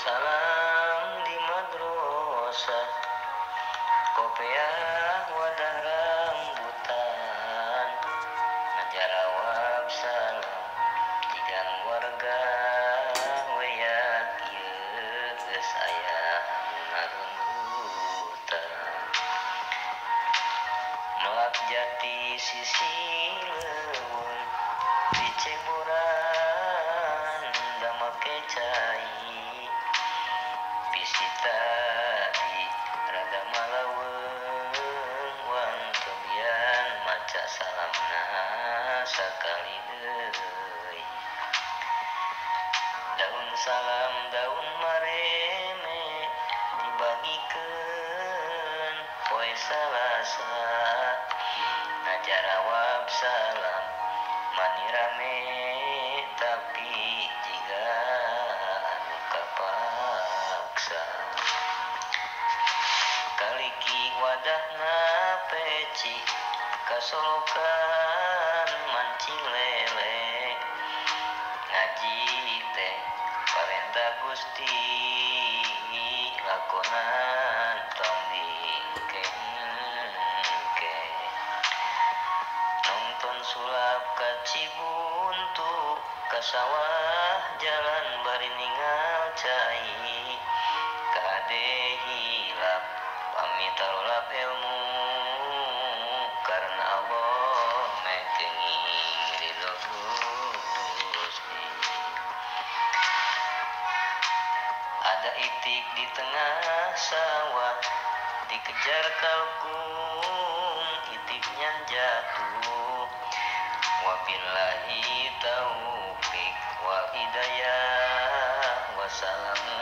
salam di madrasah, kopiah wadah rambutan, ngajarawab salam jigan warga weyak ieu geus aya ngarundutan. Melak jati sisi leuweung di Cemburan da make cai, bisi tadi rada malaweung wan tobian maca salamna sakali deui. Daun salam daun mareme dibagikeun poe Salasa, ngajarawab salam mani rame tapi jiga anu kapaksa. Kaliki wadahna peci kasolokan mancing lele, ngaji teh parentah Gusti lakonan tong dingkengke. Nonton sulap ka Cibuntu ka sawah jalan bari ningal cai, kade hilap pamit tarolap ilmu karena Allah mekenging ridho Gusti. Ada itik di tengah sawah dikejar kalkun, itiknya jatuh. Wabillahi taufiq wal hidayah, wassalamu